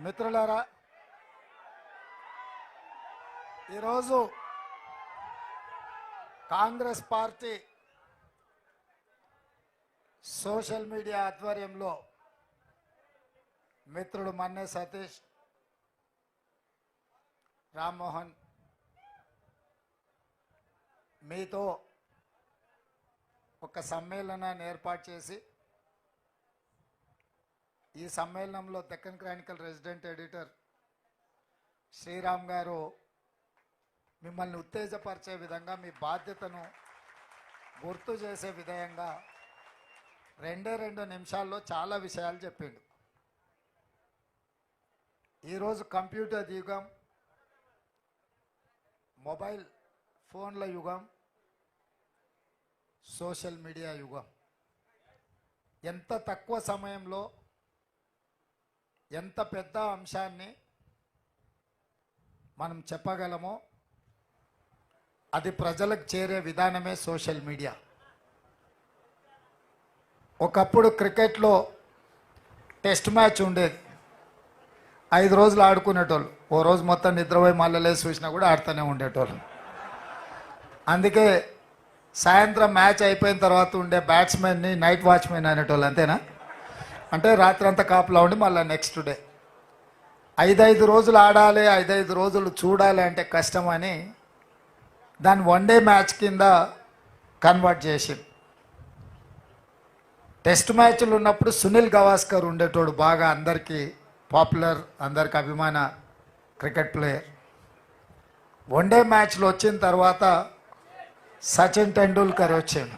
మిత్రులారా, ఈరోజు Congress party social media ఆధ్వర్యంలో మిత్రుడు మన్నే సతీష్, రామ్మోహన్ మీతో ఒక సమ్మేళనాన్ని ఏర్పాటు చేసి ఈ సమ్మేళనంలో Deccan Chronicle resident editor Sriram garu మిమ్మల్ని ఉత్తేజపరిచే విధంగా, మీ బాధ్యతను గుర్తు చేసే విధంగా 2 నిమిషాల్లో చాలా విషయాలు చెప్పిండు. ఈరోజు కంప్యూటర్ యుగం, మొబైల్ ఫోన్ల యుగం, సోషల్ మీడియా యుగం. ఎంత తక్కువ సమయంలో ఎంత పెద్ద అంశాన్ని మనం చెప్పగలమో అది ప్రజలకు చేరే విధానమే సోషల్ మీడియా. ఒకప్పుడు క్రికెట్లో టెస్ట్ మ్యాచ్ ఉండేది, 5 రోజులు ఆడుకునేటోళ్ళు. ఓ రోజు మొత్తం నిద్రపోయి మళ్ళీ లేచి చూసినా కూడా ఆడుతూనే ఉండేటోళ్ళు. అందుకే సాయంత్రం మ్యాచ్ అయిపోయిన తర్వాత ఉండే బ్యాట్స్మెన్ని నైట్ వాచ్మెన్ అనేటోళ్ళు, అంతేనా? అంటే రాత్రి అంతా కాపులా ఉండి మళ్ళీ నెక్స్ట్ డే 5 రోజులు ఆడాలి, 5 రోజులు చూడాలి అంటే కష్టమని దాన్ని 1 డే మ్యాచ్ కింద కన్వర్ట్ చేసి, టెస్ట్ మ్యాచ్లు ఉన్నప్పుడు సునీల్ గవాస్కర్ ఉండేటోడు, బాగా అందరికీ పాపులర్, అందరికి అభిమాన క్రికెట్ ప్లేయర్. 1 డే మ్యాచ్లు వచ్చిన తర్వాత సచిన్ టెండూల్కర్ వచ్చాడు.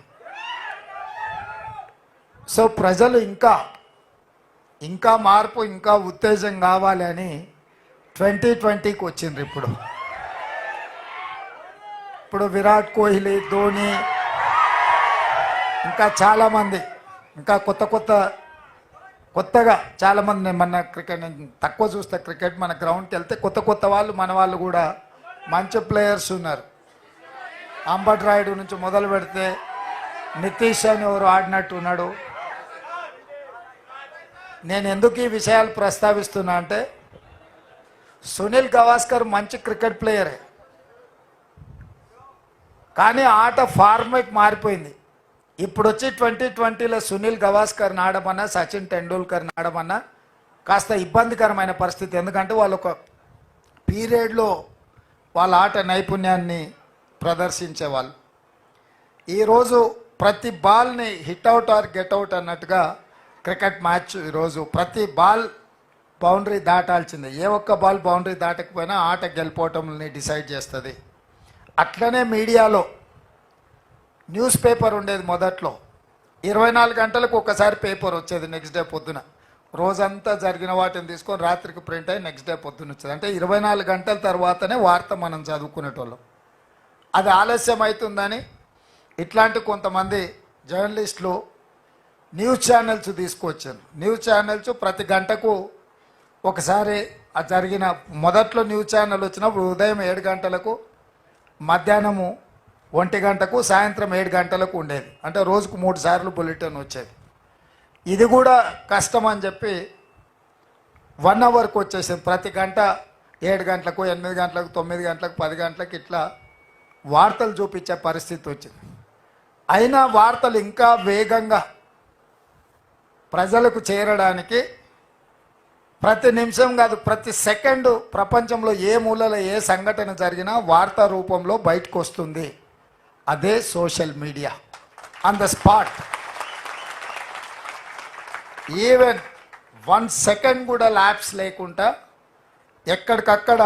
సో ప్రజలు ఇంకా మార్పు, ఇంకా ఉత్తేజం కావాలి అని 2020కి వచ్చిండ్రు. ఇప్పుడు విరాట్ కోహ్లీ, ధోని, ఇంకా చాలామంది, ఇంకా కొత్తగా చాలామంది, మన క్రికెట్ నేను తక్కువ చూస్తే క్రికెట్, మన గ్రౌండ్కి వెళ్తే కొత్త వాళ్ళు, మన వాళ్ళు కూడా మంచి ప్లేయర్స్ ఉన్నారు. అంబట్ రాయుడు నుంచి మొదలు పెడితే నితీష్ అని ఎవరు ఆడినట్టు ఉన్నాడు. నేను ఎందుకు ఈ విషయాలు ప్రస్తావిస్తున్నా అంటే, సునీల్ గవాస్కర్ మంచి క్రికెట్ ప్లేయరే, కానీ ఆట ఫార్మేట్ మారిపోయింది. ఇప్పుడు వచ్చి 2020లో సునీల్ గవాస్కర్ని ఆడమన్నా, సచిన్ టెండూల్కర్ని ఆడమన్నా కాస్త ఇబ్బందికరమైన పరిస్థితి. ఎందుకంటే వాళ్ళు ఒక పీరియడ్లో వాళ్ళ ఆట నైపుణ్యాన్ని ప్రదర్శించేవాళ్ళు. ఈరోజు ప్రతి బాల్ని hit out or get out అన్నట్టుగా క్రికెట్ మ్యాచ్, ఈరోజు ప్రతి బాల్ బౌండరీ దాటాల్సిందే. ఏ ఒక్క బాల్ బౌండరీ దాటకపోయినా ఆట గెలిపోవటంని డిసైడ్ చేస్తుంది. అట్లనే మీడియాలో న్యూస్ పేపర్ ఉండేది. మొదట్లో 24 గంటలకు ఒకసారి పేపర్ వచ్చేది, నెక్స్ట్ డే పొద్దున. రోజంతా జరిగిన వాటిని తీసుకొని రాత్రికి ప్రింట్ అయ్యి నెక్స్ట్ డే పొద్దున వచ్చేది. అంటే 24 గంటల తర్వాతనే వార్త మనం చదువుకునేటోళ్ళం. అది ఆలస్యం అవుతుందని ఇట్లాంటి కొంతమంది జర్నలిస్టులు న్యూస్ ఛానల్స్ తీసుకొచ్చారు. న్యూస్ ఛానల్స్ ప్రతి గంటకు ఒకసారి జరిగిన, మొదట్లో న్యూస్ ఛానల్ వచ్చినప్పుడు ఉదయం 7 గంటలకు, మధ్యాహ్నము 1 గంటకు, సాయంత్రం 7 గంటలకు ఉండేది. అంటే రోజుకు 3 సార్లు బులెటిన్ వచ్చేది. ఇది కూడా కష్టం అని చెప్పి 1 అవర్కి వచ్చేసింది. ప్రతి గంట 7 గంటలకు, 8 గంటలకు, 9 గంటలకు, 10 గంటలకు ఇట్లా వార్తలు చూపించే పరిస్థితి వచ్చింది. అయినా వార్తలు ఇంకా వేగంగా ప్రజలకు చేరడానికి ప్రతి నిమిషం కాదు, ప్రతి సెకండు ప్రపంచంలో ఏ మూలలో ఏ సంఘటన జరిగినా వార్తా రూపంలో బయటకు వస్తుంది. అదే social media. On the spot, even 1 second కూడా ల్యాప్స్ లేకుండా ఎక్కడికక్కడ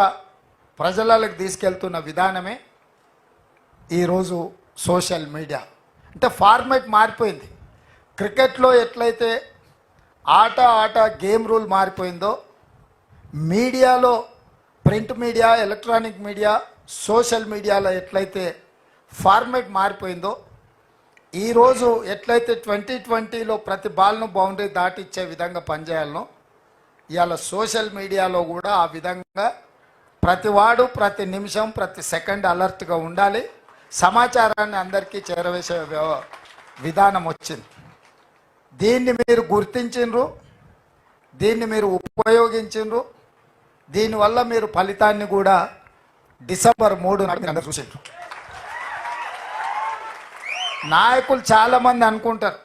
ప్రజలకు తీసుకెళ్తున్న విధానమే ఈరోజు సోషల్ మీడియా. అంటే ఫార్మేట్ మారిపోయింది. క్రికెట్లో ఎట్లయితే ఆట గేమ్ రూల్ మారిపోయిందో, మీడియాలో, print media, electronic media, social మీడియాలో ఎట్లయితే ఫార్మేట్ మారిపోయిందో, ఈరోజు ఎట్లయితే 2020లో ప్రతి బాల్ను బౌండరీ దాటిచ్చే విధంగా పనిచేయాలనో, ఇవాళ సోషల్ మీడియాలో కూడా ఆ విధంగా ప్రతివాడు ప్రతి నిమిషం ప్రతి సెకండ్ అలర్ట్గా ఉండాలి. సమాచారాన్ని అందరికీ చేరవేసే విధానం వచ్చింది. దీన్ని మీరు గుర్తించిండ్రు, దీన్ని మీరు ఉపయోగించిండ్రు. దీనివల్ల మీరు ఫలితాన్ని కూడా డిసెంబర్ 3 నాడు మీరు అందరూ చూసారు. నాయకులు చాలామంది అనుకుంటారు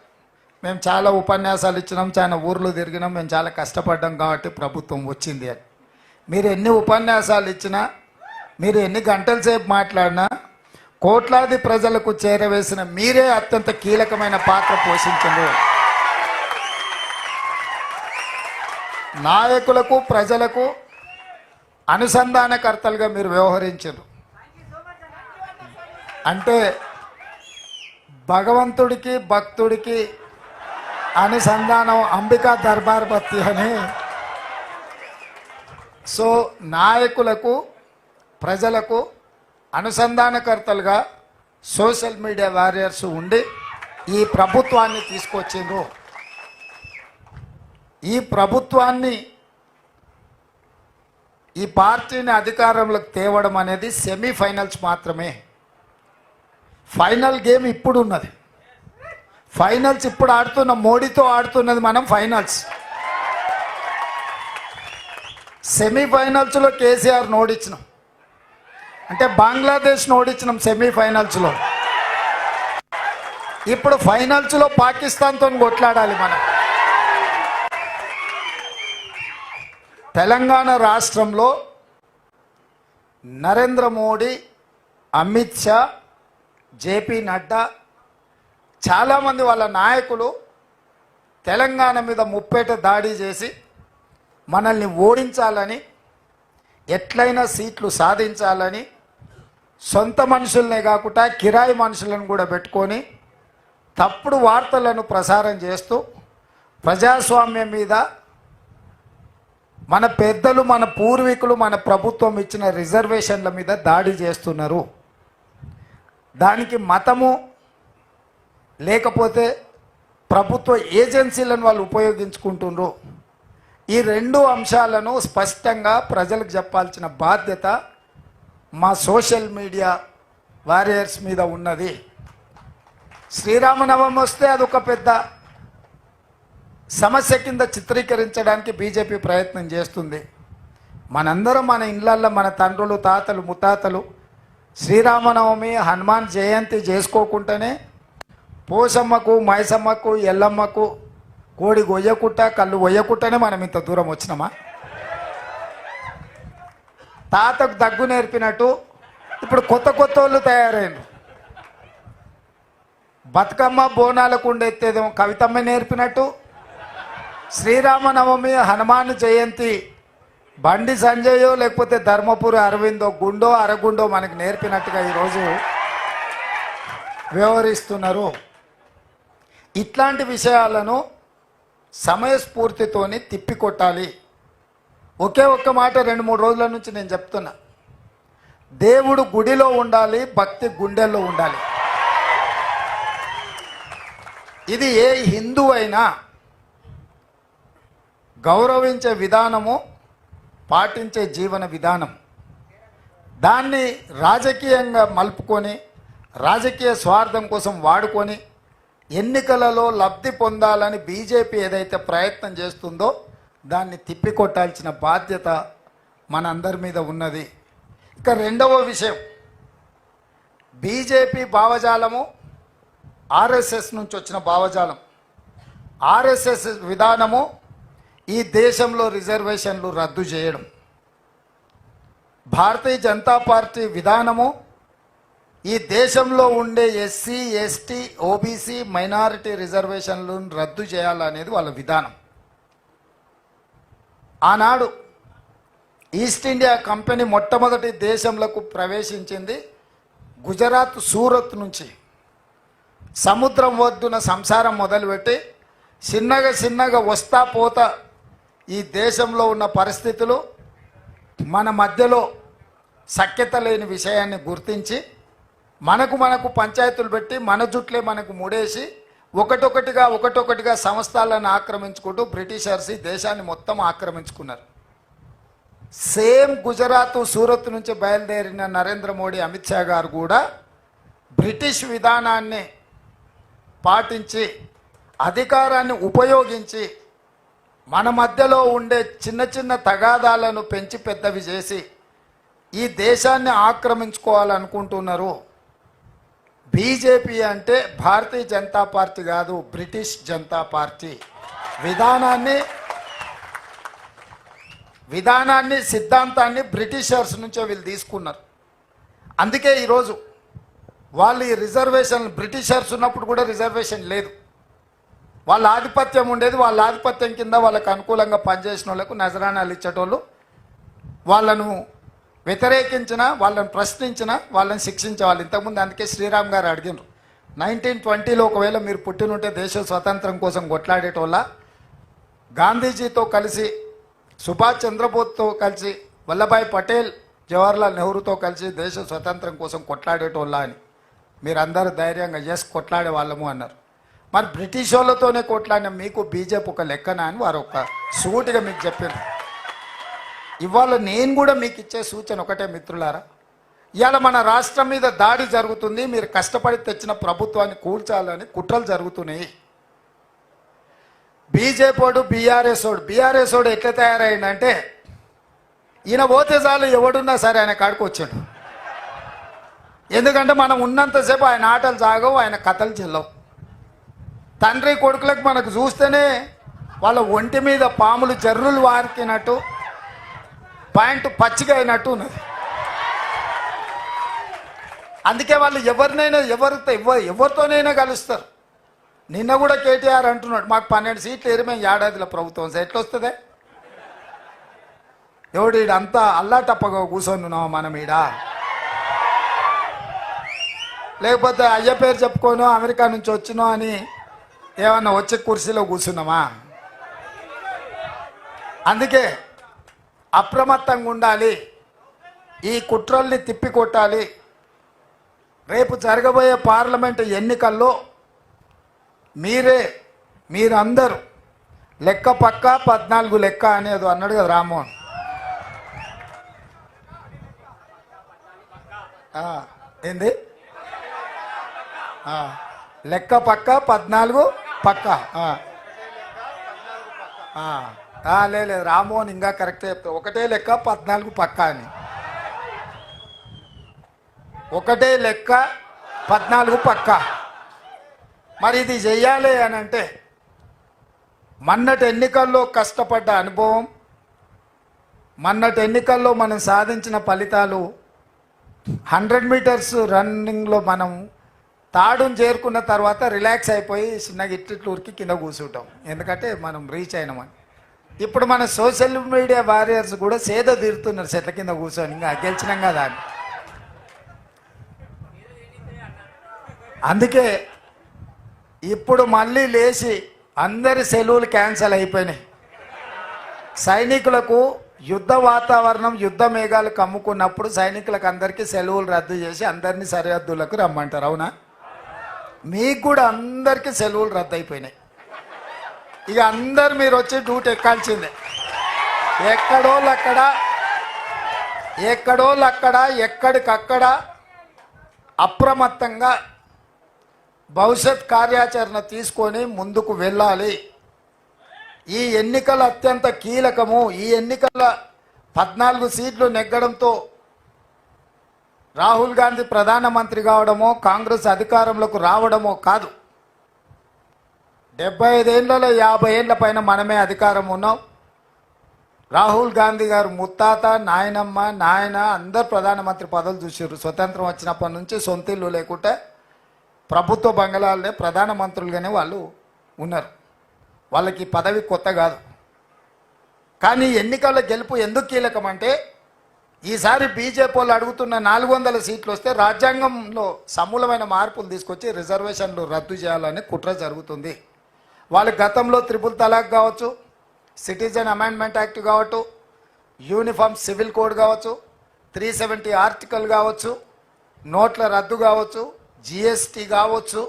మేము చాలా ఉపన్యాసాలు ఇచ్చినాం, చాలా ఊర్లు తిరిగినాం, మేము చాలా కష్టపడ్డాం కాబట్టి ప్రభుత్వం వచ్చింది అని. మీరు ఎన్ని ఉపన్యాసాలు ఇచ్చినా, మీరు ఎన్ని గంటల సేపు మాట్లాడినా, కోట్లాది ప్రజలకు చేరవేసిన మీరే అత్యంత కీలకమైన పాత్ర పోషించారు. నాయకులకు ప్రజలకు అనుసంధానకర్తలుగా మీరు వ్యవహరించారు. అంటే భగవంతుడికి భక్తుడికి అనుసంధానం అంబికా దర్బార్ బత్తి అని. సో నాయకులకు ప్రజలకు అనుసంధానకర్తలుగా సోషల్ మీడియా వారియర్స్ ఉండి ఈ ప్రభుత్వాన్ని తీసుకొచ్చిండ్రు. ఈ ప్రభుత్వాన్ని ఈ పార్టీని అధికారంలోకి తేవడం అనేది సెమీఫైనల్స్ మాత్రమే. ఫైనల్ గేమ్ ఇప్పుడు ఉన్నది. ఫైనల్స్ ఇప్పుడు ఆడుతున్న మోడీతో ఆడుతున్నది మనం ఫైనల్స్. సెమీఫైనల్స్లో కేసీఆర్ ఓడించినాం, అంటే బంగ్లాదేశ్ ఓడించినాం సెమీఫైనల్స్లో. ఇప్పుడు ఫైనల్స్లో పాకిస్తాన్తో కొట్లాడాలి మనం. తెలంగాణ రాష్ట్రంలో నరేంద్ర మోడీ, అమిత్ షా, జేపీ నడ్డా, చాలామంది వాళ్ళ నాయకులు తెలంగాణ మీద ముప్పేట దాడి చేసి మనల్ని ఓడించాలని, ఎట్లయినా సీట్లు సాధించాలని సొంత మనుషులనే కాకుండా కిరాయి మనుషులను కూడా పెట్టుకొని తప్పుడు వార్తలను ప్రసారం చేస్తూ ప్రజాస్వామ్యం మీద, మన పెద్దలు, మన పూర్వీకులు, మన ప్రభుత్వం ఇచ్చిన రిజర్వేషన్ల మీద దాడి చేస్తున్నారు. దానికి మతము లేకపోతే ప్రభుత్వ ఏజెన్సీలను వాళ్ళు ఉపయోగించుకుంటున్నారు. ఈ రెండు అంశాలను స్పష్టంగా ప్రజలకు చెప్పాల్సిన బాధ్యత మా సోషల్ మీడియా వారియర్స్ మీద ఉన్నది. శ్రీరామనవమి వస్తే అదొక పెద్ద సమస్య కింద చిత్రీకరించడానికి బీజేపీ ప్రయత్నం చేస్తుంది. మనందరం మన ఇళ్ళల్లో మన తండ్రులు, తాతలు, ముత్తాతలు శ్రీరామనవమి, హనుమాన్ జయంతి చేసుకోకుండానే పోసమ్మకు, మైసమ్మకు, ఎల్లమ్మకు కోడి గొయ్యకుట్ట, కళ్ళు గొయ్యకుట్టనే మనం ఇంత దూరం వచ్చినామా? తాతకు దగ్గు నేర్పినట్టు ఇప్పుడు కొత్త కొత్త వాళ్ళు తయారైన. బతుకమ్మ బోనాలకు ఉండెత్తేదేమో కవితమ్మ నేర్పినట్టు, శ్రీరామనవమి, హనుమాన్ జయంతి బండి సంజయో లేకపోతే ధర్మపురి అరవిందో, గుండో అరగుండో మనకు నేర్పినట్టుగా ఈరోజు వ్యవహరిస్తున్నారు. ఇట్లాంటి విషయాలను సమయస్ఫూర్తితోని తిప్పికొట్టాలి. ఒకే ఒక్క మాట 2-3 రోజుల నుంచి నేను చెప్తున్నా, దేవుడు గుడిలో ఉండాలి, భక్తి గుండెల్లో ఉండాలి. ఇది ఏ హిందూ అయినా గౌరవించే విధానము, పాటించే జీవన విధానం. దాన్ని రాజకీయంగా మలుపుకొని, రాజకీయ స్వార్థం కోసం వాడుకొని ఎన్నికలలో లబ్ధి పొందాలని బీజేపీ ఏదైతే ప్రయత్నం చేస్తుందో దాన్ని తిప్పికొట్టాల్సిన బాధ్యత మనందరి మీద ఉన్నది. ఇక రెండవ విషయం, బీజేపీ భావజాలము ఆర్ఎస్ఎస్ నుంచి వచ్చిన భావజాలం. ఆర్ఎస్ఎస్ విధానము ఈ దేశంలో రిజర్వేషన్లు రద్దు చేయడం. భారతీయ జనతా పార్టీ విధానము ఈ దేశంలో ఉండే ఎస్సీ, ఎస్టీ, ఓబీసీ, మైనారిటీ రిజర్వేషన్లను రద్దు చేయాలనేది వాళ్ళ విధానం. ఆనాడు ఈస్ట్ ఇండియా కంపెనీ మొట్టమొదటి దేశంలోకి ప్రవేశించింది గుజరాత్ సూరత్ నుంచి. సముద్రం ఒడ్డున సంసారం మొదలుపెట్టి చిన్నగా చిన్నగా వస్తా పోతా ఈ దేశంలో ఉన్న పరిస్థితులు, మన మధ్యలో సఖ్యత లేని విషయాన్ని గుర్తించి మనకు పంచాయతీలు పెట్టి మన జుట్లే మనకు ముడేసి ఒకటొకటిగా సంస్థలను ఆక్రమించుకుంటూ బ్రిటిషర్స్ ఈ దేశాన్ని మొత్తం ఆక్రమించుకున్నారు. సేమ్ గుజరాత్ సూరత్ నుంచి బయలుదేరిన నరేంద్ర మోడీ, అమిత్ షా గారు కూడా బ్రిటిష్ విధానాన్ని పాటించి అధికారాన్ని ఉపయోగించి మన మధ్యలో ఉండే చిన్న చిన్న తగాదాలను పెంచి పెద్దవి చేసి ఈ దేశాన్ని ఆక్రమించుకోవాలనుకుంటున్నారు. బీజేపీ అంటే భారతీయ జనతా పార్టీ కాదు, బ్రిటిష్ జనతా పార్టీ. విధానాన్ని సిద్ధాంతాన్ని బ్రిటిషర్స్ నుంచే వీళ్ళు తీసుకున్నారు. అందుకే ఈరోజు వాళ్ళు ఈ రిజర్వేషన్, బ్రిటిషర్స్ ఉన్నప్పుడు కూడా రిజర్వేషన్ లేదు, వాళ్ళ ఆధిపత్యం ఉండేది. వాళ్ళ ఆధిపత్యం కింద వాళ్ళకు అనుకూలంగా పనిచేసిన వాళ్ళకు నజరానాలు ఇచ్చేటోళ్ళు, వాళ్ళను వ్యతిరేకించిన, వాళ్ళని ప్రశ్నించిన, వాళ్ళని శిక్షించేవాళ్ళు. ఇంతకుముందు అందుకే శ్రీరామ్ గారు అడిగినారు, 1920లో ఒకవేళ మీరు పుట్టినుంటే దేశ స్వతంత్రం కోసం కొట్లాడేటోళ్ళ, గాంధీజీతో కలిసి, సుభాష్ చంద్రబోస్తో కలిసి, వల్లభాయ్ పటేల్, జవహర్లాల్ నెహ్రూతో కలిసి దేశ స్వతంత్రం కోసం కొట్లాడేటోళ్ళ అని మీరందరూ ధైర్యంగా కొట్లాడే వాళ్ళము అన్నారు. మరి బ్రిటిష్ వాళ్ళతోనే కొట్లాడిన మీకు బీజేపీ ఒక లెక్కన అని వారు ఒక సూటిగా మీకు చెప్పారు. ఇవాళ నేను కూడా మీకు ఇచ్చే సూచన ఒకటే మిత్రులారా, ఇవాళ మన రాష్ట్రం మీద దాడి జరుగుతుంది, మీరు కష్టపడి తెచ్చిన ప్రభుత్వాన్ని కూల్చాలని కుట్రలు జరుగుతున్నాయి. బీజేపీడు బీఆర్ఎస్ వాడు ఎట్లా తయారైందంటే, ఈయన పోతే చాలు ఎవడున్నా సరే ఆయన కాడికి వచ్చాడు. ఎందుకంటే మనం ఉన్నంతసేపు ఆయన ఆటలు సాగవు, ఆయన కథలు చెల్లవు. తండ్రి కొడుకులకు మనకు చూస్తేనే వాళ్ళ ఒంటి మీద పాములు జర్రులు వారికినట్టు, పాయింట్ పచ్చిగా అయినట్టు ఉన్నది. అందుకే వాళ్ళు ఎవరినైనా ఎవరితోనైనా కలుస్తారు. నిన్న కూడా కేటీఆర్ అంటున్నాడు, మాకు 12 సీట్లు ఎరిమే ఏడాదిలో ప్రభుత్వం ఎట్లా వస్తుంది? ఎవడు ఈడంతా అల్లాటప్పగా కూర్చొని మనం ఈడ, లేకపోతే అయ్య పేరు చెప్పుకోను అమెరికా నుంచి వచ్చినో అని ఏమన్నా వచ్చే కుర్చీలో కూర్చున్నామా? అందుకే అప్రమత్తంగా ఉండాలి, ఈ కుట్రల్ని తిప్పికొట్టాలి. రేపు జరగబోయే పార్లమెంటు ఎన్నికల్లో మీరందరూ లెక్క పక్క 14 లెక్క అనేది అన్నాడు కదా రామ్మోహన్. ఏంది లెక్క పక్క 14 పక్క. లేదు రామ్మోహన్ ఇంకా కరెక్ట్ చెప్తా, ఒకటే లెక్క 14 పక్క అని. ఒకటే లెక్క 14 పక్క. మరి ఇది చెయ్యాలి అని అంటే మొన్నటి ఎన్నికల్లో కష్టపడ్డ అనుభవం, మొన్నటి ఎన్నికల్లో మనం సాధించిన ఫలితాలు, 100 మీటర్స్ రన్నింగ్లో మనం తాడును చేరుకున్న తర్వాత రిలాక్స్ అయిపోయి చిన్నగా ఇట్లూరికి కింద కూర్చుంటాం, ఎందుకంటే మనం రీచ్ అయినామని. ఇప్పుడు మన సోషల్ మీడియా వారియర్స్ కూడా సేద తీరుతున్నారు చెట్ల కింద కూర్చొని, ఇంకా గెలిచినాం కదా అని. అందుకే ఇప్పుడు మళ్ళీ లేచి అందరి సెలవులు క్యాన్సిల్ అయిపోయినాయి. సైనికులకు యుద్ధ వాతావరణం, యుద్ధ మేఘాలు కమ్ముకున్నప్పుడు సైనికులకు అందరికీ సెలవులు రద్దు చేసి అందరినీ సరిహద్దులకు రమ్మంటారు, అవునా? మీకు కూడా అందరికీ సెలవులు రద్దు అయిపోయినాయి. ఇక అందరు మీరు వచ్చి డ్యూటీ ఎక్కాల్సిందే. ఎక్కడోళ్ళక్కడ ఎక్కడికక్కడ అప్రమత్తంగా భవిష్యత్ కార్యాచరణ తీసుకొని ముందుకు వెళ్ళాలి. ఈ ఎన్నికలు అత్యంత కీలకము. ఈ ఎన్నికల 14 సీట్లు నెగ్గడంతో రాహుల్ గాంధీ ప్రధానమంత్రి కావడమో, కాంగ్రెస్ అధికారంలోకి రావడమో కాదు. 75 ఏళ్లలో 50 ఏళ్ల పైన మనమే అధికారం ఉన్నాం. రాహుల్ గాంధీ గారు ముత్తాత, నాయనమ్మ, నాయన అందరు ప్రధానమంత్రి పదవులు చూసారు. స్వతంత్రం వచ్చినప్పటి నుంచి సొంత ఇల్లు లేకుంటే ప్రభుత్వ బంగళాలనే ప్రధానమంత్రులుగానే వాళ్ళు ఉన్నారు. వాళ్ళకి పదవి కొత్త కాదు. కానీ ఎన్నికల గెలుపు ఎందుకు కీలకం అంటే, ఈసారి బీజేపీ వాళ్ళు అడుగుతున్న 400 సీట్లు వస్తే రాజ్యాంగంలో సమూలమైన మార్పులు తీసుకొచ్చి రిజర్వేషన్లు రద్దు చేయాలని కుట్ర జరుగుతుంది. వాళ్ళు గతంలో 3 తలాక్ కావచ్చు, సిటిజన్ అమెండ్మెంట్ యాక్ట్ కావచ్చు, యూనిఫామ్ సివిల్ కోడ్ కావచ్చు, 370 ఆర్టికల్ కావచ్చు, నోట్ల రద్దు కావచ్చు, జిఎస్టీ కావచ్చు,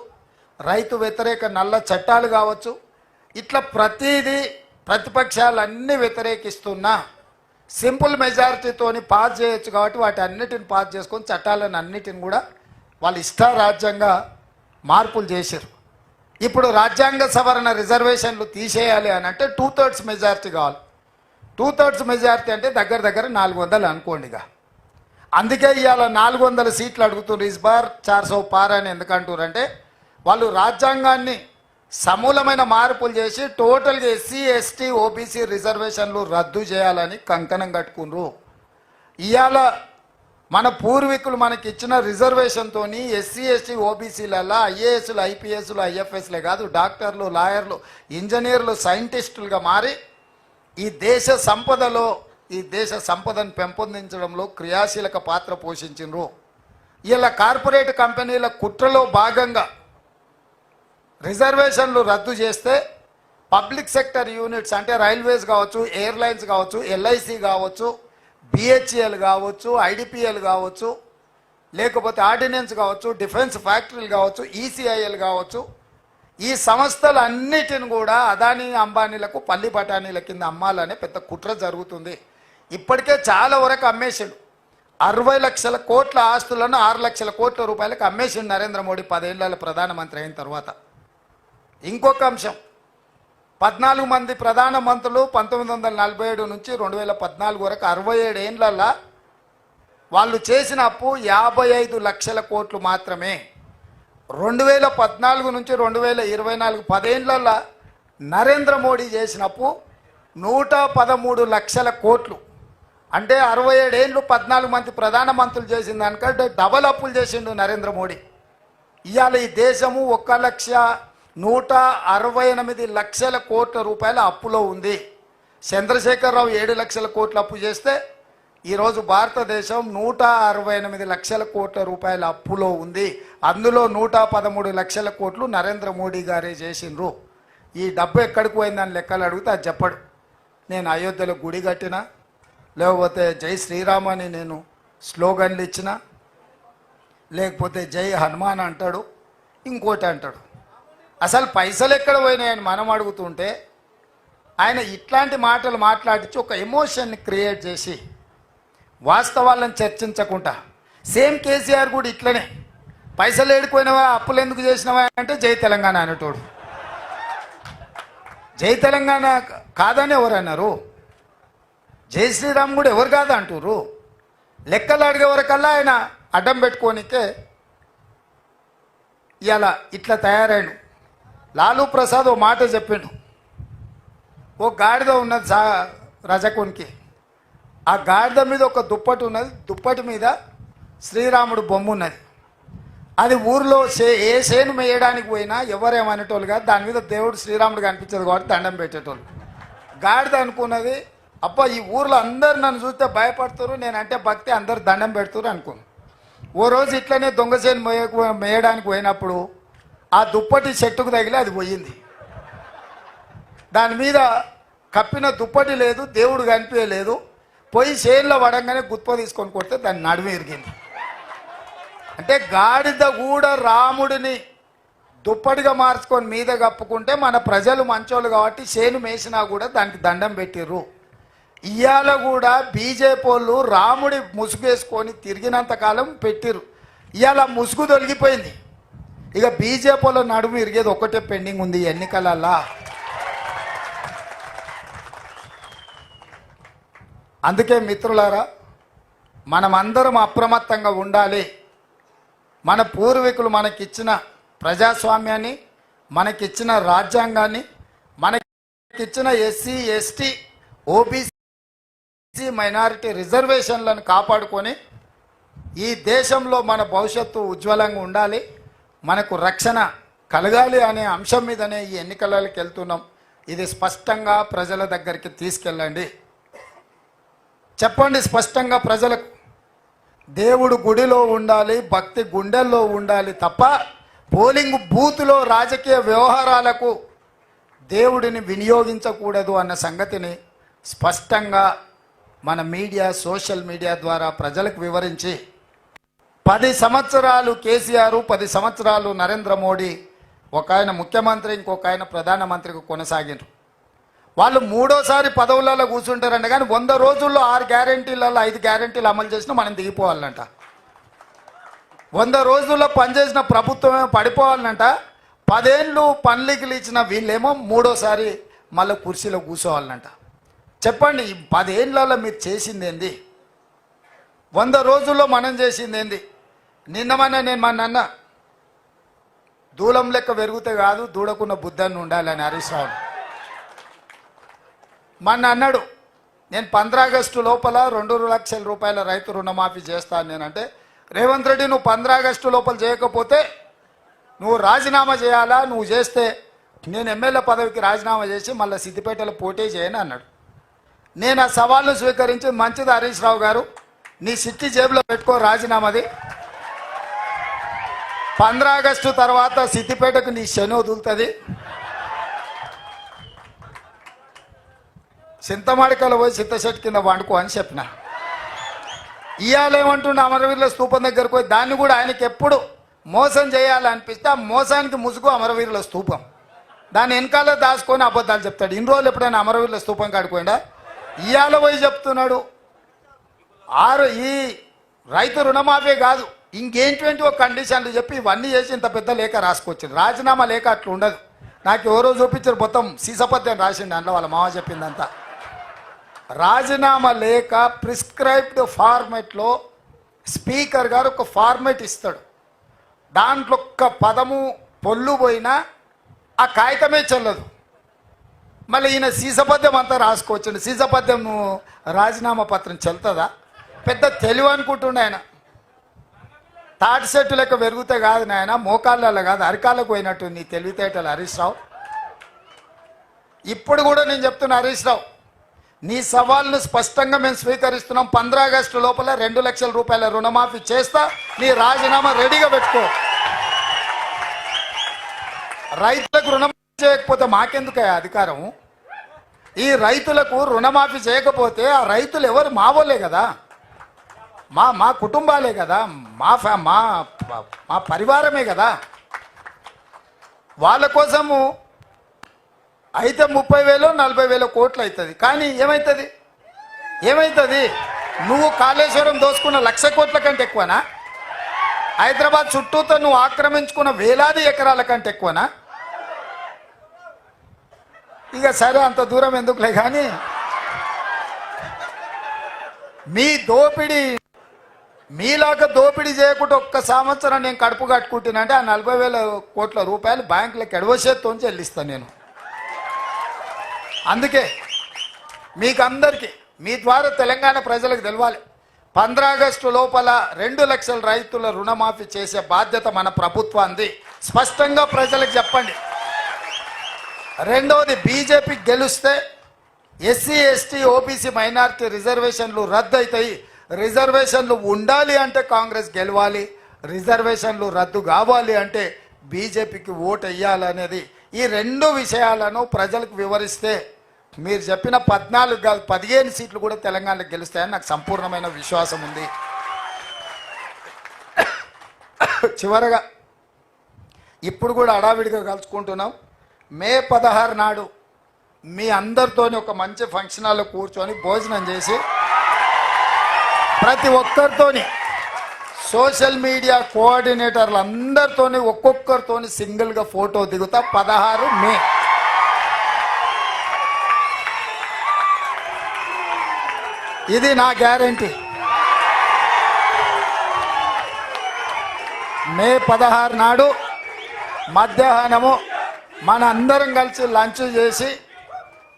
రైతు వ్యతిరేక నల్ల చట్టాలు కావచ్చు, ఇట్లా ప్రతిదీ ప్రతిపక్షాలన్నీ వ్యతిరేకిస్తున్నా సింపుల్ మెజారిటీతోని పాస్ చేయొచ్చు. కాబట్టి వాటి అన్నిటిని పాస్ చేసుకొని చట్టాలను అన్నిటిని కూడా వాళ్ళు ఇష్టారాజ్యంగా మార్పులు చేశారు. ఇప్పుడు రాజ్యాంగ సవరణ రిజర్వేషన్లు తీసేయాలి అని అంటే 2/3 మెజారిటీ కావాలి. 2/3 మెజారిటీ అంటే దగ్గర దగ్గర 400 అనుకోండిగా. అందుకే ఇవాళ 400 సీట్లు అడుగుతున్నారు. ఇస్ బార్ 400 పార్ అని ఎందుకంటారంటే వాళ్ళు రాజ్యాంగాన్ని సమూలమైన మార్పులు చేసి టోటల్గా ఎస్సీ ఎస్టీ ఓబీసీ రిజర్వేషన్లు రద్దు చేయాలని కంకణం కట్టుకున్నారు. ఇవాళ మన పూర్వీకులు మనకి ఇచ్చిన రిజర్వేషన్తో ఎస్సీ ఎస్టీ ఓబీసీలలో ఐఏఎస్లు ఐపీఎస్లు ఐఎఫ్ఎస్లే కాదు, డాక్టర్లు, లాయర్లు, ఇంజనీర్లు, సైంటిస్టులుగా మారి ఈ దేశ సంపదను పెంపొందించడంలో క్రియాశీలక పాత్ర పోషించారు. ఇలా కార్పొరేట్ కంపెనీల కుట్రలో భాగంగా రిజర్వేషన్లు రద్దు చేస్తే పబ్లిక్ సెక్టర్ యూనిట్స్ అంటే రైల్వేస్ కావచ్చు, ఎయిర్లైన్స్ కావచ్చు, ఎల్ఐసి కావచ్చు, బిహెచ్ఎల్ కావచ్చు, ఐడిపిఎల్ కావచ్చు, లేకపోతే ఆర్డినెన్స్ కావచ్చు, డిఫెన్స్ ఫ్యాక్టరీలు కావచ్చు, ఈసీఐఎల్ కావచ్చు, ఈ సంస్థలన్నిటిని కూడా అదానీ అంబానీలకు పల్లి బఠానీల కింద అమ్మాలనే పెద్ద కుట్ర జరుగుతుంది. ఇప్పటికే చాలా వరకు అమ్మేసిండు. 60 లక్షల కోట్ల ఆస్తులను 6 లక్షల కోట్ల రూపాయలకు అమ్మేసిండు నరేంద్ర మోడీ 10 ఏళ్ల ప్రధానమంత్రి అయిన తర్వాత. ఇంకొక అంశం, 14 మంది ప్రధానమంత్రులు 1947 నుంచి 2014 వరకు 67 ఏళ్లలో వాళ్ళు చేసిన అప్పు 55 లక్షల కోట్లు మాత్రమే. 2014 నుంచి 2024 10 ఏళ్లలో నరేంద్ర మోడీ చేసిన అప్పు 113 లక్షల కోట్లు. అంటే 67 ఏళ్ళు 14 మంది ప్రధానమంత్రులు చేసిన దానికంటే డబల్ అప్పులు చేసిండు నరేంద్ర మోడీ. ఇవాళ ఈ దేశము 1,168 లక్షల కోట్ల రూపాయల అప్పులో ఉంది. చంద్రశేఖరరావు 7 లక్షల కోట్ల అప్పు చేస్తే ఈరోజు భారతదేశం 168 లక్షల కోట్ల రూపాయల అప్పులో ఉంది. అందులో 113 లక్షల కోట్లు నరేంద్ర మోడీ గారే చేసిండ్రు. ఈ డబ్బు ఎక్కడికి పోయిందని లెక్కలు అడిగితే అది చెప్పడు. నేను అయోధ్యలో గుడి కట్టినా, లేకపోతే జై శ్రీరామ్ అని నేను స్లోగన్లు ఇచ్చిన, లేకపోతే జై హనుమాన్ అంటాడు, ఇంకోటి అంటాడు. అసలు పైసలు ఎక్కడ పోయినాయని మనం అడుగుతుంటే ఆయన ఇట్లాంటి మాటలు మాట్లాడించి ఒక ఎమోషన్ని క్రియేట్ చేసి వాస్తవాలను చర్చించకుండా, సేమ్ కేసీఆర్ కూడా ఇట్లనే పైసలు ఏడుకోయినవా, అప్పులు ఎందుకు చేసినవా అంటే జై తెలంగాణ అనేటోడు. జై తెలంగాణ కాదని ఎవరు అన్నారు? జై శ్రీరామ్ కూడా ఎవరు కాదా అంటారు? లెక్కలు అడిగే వరకల్లా ఆయన అడ్డం పెట్టుకోనికే ఇలా ఇట్లా తయారాడు. లాలూ ప్రసాద్ ఓ మాట చెప్పిండు. ఓ గాడిద ఉన్నది రజకునికి. ఆ గాడిద మీద ఒక దుప్పటి ఉన్నది, దుప్పటి మీద శ్రీరాముడు బొమ్మ ఉన్నది. అది ఊరిలో ఏ చేను మేయడానికి పోయినా ఎవరేమనేటోళ్ళు కాదు, దాని మీద దేవుడు శ్రీరాముడు కనిపించదు కాబట్టి దండం పెట్టేటోళ్ళు. గాడిద అనుకున్నది, అబ్బా ఈ ఊర్లో అందరు నన్ను చూస్తే భయపడతారు, నేనంటే భక్తి, అందరు దండం పెడతారు అనుకున్నాను. ఓ రోజు ఇట్లనే దొంగ చేను మేయడానికి పోయినప్పుడు ఆ దుప్పటి చెట్టుకు తగిలి అది పోయింది. దాని మీద కప్పిన దుప్పటి లేదు, దేవుడు కనిపించలేదు. పోయి చేనులో పడంగానే గుత్ప తీసుకొని కొడితే దాన్ని నడుము ఇరిగింది. అంటే గాడిద కూడా రాముడిని దుప్పటిగా మార్చుకొని మీద కప్పుకుంటే మన ప్రజలు మంచోళ్ళు కాబట్టి చేను మేసినా కూడా దానికి దండం పెట్టిర్రు. ఇవాళ కూడా బీజేపీ వాళ్ళు రాముడి ముసుగేసుకొని తిరిగినంతకాలం పెట్టిర్రు. ఇవాళ ముసుగు తొలగిపోయింది. ఇక బీజేపీ వాళ్ళ నడుము ఇరిగేది ఒకటే పెండింగ్ ఉంది ఎన్నికలల్లా. అందుకే మిత్రులారా, మనమందరం అప్రమత్తంగా ఉండాలి. మన పూర్వీకులు మనకిచ్చిన ప్రజాస్వామ్యాన్ని, మనకిచ్చిన రాజ్యాంగాన్ని, మనకిచ్చిన ఎస్సీ ఎస్టీ ఓబీసీ మైనారిటీ రిజర్వేషన్లను కాపాడుకొని ఈ దేశంలో మన భవిష్యత్తు ఉజ్వలంగా ఉండాలి, మనకు రక్షణ కలగాలి అనే అంశం మీదనే ఈ ఎన్నికలకి వెళ్తున్నాం. ఇది స్పష్టంగా ప్రజల దగ్గరికి తీసుకెళ్ళండి. చెప్పండి స్పష్టంగా ప్రజలకు. దేవుడు గుడిలో ఉండాలి, భక్తి గుండెల్లో ఉండాలి తప్ప పోలింగ్ బూత్లో రాజకీయ వ్యవహారాలకు దేవుడిని వినియోగించకూడదు అన్న సంగతిని స్పష్టంగా మన మీడియా, సోషల్ మీడియా ద్వారా ప్రజలకు వివరించి 10 సంవత్సరాలు కేసీఆర్, 10 సంవత్సరాలు నరేంద్ర మోడీ, ఒక ఆయన ముఖ్యమంత్రి, ఇంకొక ఆయన ప్రధానమంత్రికి కొనసాగినారు. వాళ్ళు మూడోసారి పదవులలో కూర్చుంటారంట. కానీ 100 రోజుల్లో 6 గ్యారెంటీలలో 5 గ్యారెంటీలు అమలు చేసినా మనం దిగిపోవాలంట. 100 రోజుల్లో పనిచేసిన ప్రభుత్వమే పడిపోవాలంట. 10 ఏళ్ళు పనులకి ఇచ్చిన వీళ్ళేమో మూడోసారి మళ్ళీ కుర్చీలో కూర్చోవాలంట. చెప్పండి, ఈ 10 ఏళ్ళలో మీరు చేసింది ఏంది? 100 రోజుల్లో మనం చేసింది ఏంది? నిన్నమన్నా నేను మన అన్న దూలం లెక్క పెరిగితే కాదు దూడకున్న బుద్ధాన్ని ఉండాలని హరీష్ రావు మొన్న అన్నాడు, నేను 15 ఆగస్టు లోపల 2 లక్షల రూపాయల రైతు రుణమాఫీ చేస్తాను. నేనంటే, రేవంత్ రెడ్డి నువ్వు 15 ఆగస్టు లోపల చేయకపోతే నువ్వు రాజీనామా చేయాలా, నువ్వు చేస్తే నేను ఎమ్మెల్యే పదవికి రాజీనామా చేసి మళ్ళీ సిద్దిపేటలో పోటీ చేయని అన్నాడు. నేను ఆ సవాల్ను స్వీకరించి, మంచిది హరీష్ రావు గారు, నీ సిట్టి జేబులో పెట్టుకో రాజీనామాది, 15 ఆగస్టు తర్వాత సిద్దిపేటకు నీ శని వదులుతుంది, చింతమాడికలో పోయి చింతచెట్టు కింద వండుకో అని చెప్పిన. ఇవాళ ఏమంటుండే, అమరవీరుల స్తూపం దగ్గరకు పోయి దాన్ని కూడా ఆయనకి ఎప్పుడు మోసం చేయాలనిపిస్తే ఆ మోసానికి ముసుగు అమరవీరుల స్తూపం, దాన్ని వెనకాల దాచుకొని అబద్ధాలు చెప్తాడు. ఇన్ని రోజులు ఎప్పుడైనా అమరవీరుల స్తూపం కాడిపోయిందా? ఇవాళ పోయి చెప్తున్నాడు ఈ రైతు రుణమాఫీ కాదు ఇంకేంటి ఒక కండిషన్లు చెప్పి ఇవన్నీ చేసి ఇంత పెద్ద లేఖ రాసుకొచ్చింది. రాజీనామా లేఖ అట్లా ఉండదు. నాకు ఎవరో చూపించారు, మొత్తం సీసపద్యం రాసిండు అందులో, వాళ్ళ మామ చెప్పిందంతా. రాజీనామా లేఖ ప్రిస్క్రైబ్డ్ ఫార్మెట్లో స్పీకర్ గారు ఒక ఫార్మెట్ ఇస్తాడు, దాంట్లో ఒక్క పదము పొల్లు పోయినా ఆ కాగితమే చెల్లదు. మళ్ళీ ఈయన సీసపద్యం అంతా రాసుకోవచ్చండి. సీసపద్యం నువ్వు రాజీనామా పత్రం చెల్తుందా? పెద్ద తెలివి అనుకుంటుండే ఆయన. తాటి సెట్టు లెక్క పెరుగుతే కాదు నాయన, మోకాళ్ళలో కాదు అరికాళ్ళకు పోయినట్టు నీ తెలివితేటలు హరీష్ రావు. ఇప్పుడు కూడా నేను చెప్తున్నా హరీష్ రావు, నీ సవాల్ను స్పష్టంగా మేము స్వీకరిస్తున్నాం. 15 ఆగస్టు లోపల 2 లక్షల రూపాయల రుణమాఫీ చేస్తా, నీ రాజీనామా రెడీగా పెట్టుకో. రైతులకు రుణమాఫీ చేయకపోతే మాకెందుకు అధికారం? ఈ రైతులకు రుణమాఫీ చేయకపోతే ఆ రైతులు ఎవరు? మావోలే కదా, మా కుటుంబాలే కదా, మా పరివారమే కదా. వాళ్ళ కోసము అయితే 30,000 40,000 కోట్లు అవుతుంది. కానీ ఏమవుతుంది? నువ్వు కాళేశ్వరం దోసుకున్న 1,00,000 కోట్ల కంటే ఎక్కువనా? హైదరాబాద్ చుట్టూతో నువ్వు ఆక్రమించుకున్న వేలాది ఎకరాల కంటే ఎక్కువనా? ఇక సరే, అంత దూరం ఎందుకులే. కానీ మీ దోపిడీ మీలాగా దోపిడీ చేయకుండా ఒక్క సంవత్సరం నేను కడుపు కట్టుకుంటున్నానంటే ఆ 40,000 కోట్ల రూపాయలు బ్యాంకులకు ఎడవసేత్తో చెల్లిస్తాను నేను. అందుకే మీకు అందరికీ మీ ద్వారా తెలంగాణ ప్రజలకు తెలవాలి, 15 ఆగస్టు లోపల 2 లక్షల రైతుల రుణమాఫీ చేసే బాధ్యత మన ప్రభుత్వాన్ని స్పష్టంగా ప్రజలకు చెప్పండి. రెండవది, బీజేపీ గెలిస్తే ఎస్సీ ఎస్టీ ఓబీసీ మైనారిటీ రిజర్వేషన్లు రద్దు అవుతాయి. రిజర్వేషన్లు ఉండాలి అంటే కాంగ్రెస్ గెలవాలి, రిజర్వేషన్లు రద్దు కావాలి అంటే బీజేపీకి ఓటు వేయాలనేది, ఈ 2 విషయాలను ప్రజలకు వివరిస్తే మీరు చెప్పిన 14 కాదు 15 సీట్లు కూడా తెలంగాణలో గెలుస్తాయని నాకు సంపూర్ణమైన విశ్వాసం ఉంది. చివరగా ఇప్పుడు కూడా అడావిడిగా కలుసుకుంటున్నాం. మే 16 నాడు మీ అందరితోని ఒక మంచి ఫంక్షన్ హాల్లో కూర్చొని భోజనం చేసి ప్రతి ఒక్కరితోని సోషల్ మీడియా కోఆర్డినేటర్లు అందరితోని ఒక్కొక్కరితోని సింగిల్గా ఫోటో దిగుతా. 16 మే. ఇది నా గ్యారంటీ. మే 16 నాడు మధ్యాహ్నము మన అందరం కలిసి లంచ్ చేసి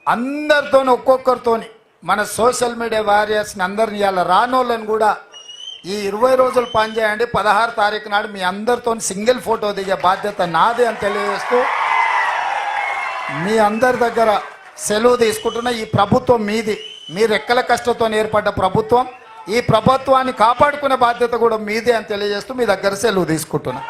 అందరితోని ఒక్కొక్కరితోని మన సోషల్ మీడియా వారియర్స్ని అందరిని ఇవాళ రానోళ్ళని కూడా ఈ 20 రోజులు పనిచేయండి. 16 తారీఖు నాడు మీ అందరితో సింగిల్ ఫోటో దిగే బాధ్యత నాది అని తెలియజేస్తూ మీ అందరి దగ్గర సెలవు తీసుకుంటున్న. ఈ ప్రభుత్వం మీది, మీరు రెక్కల కష్టంతో ఏర్పడ్డ ప్రభుత్వం. ఈ ప్రభుత్వాన్ని కాపాడుకునే బాధ్యత కూడా మీదే అని తెలియజేస్తూ మీ దగ్గర సెలవు తీసుకుంటున్నా.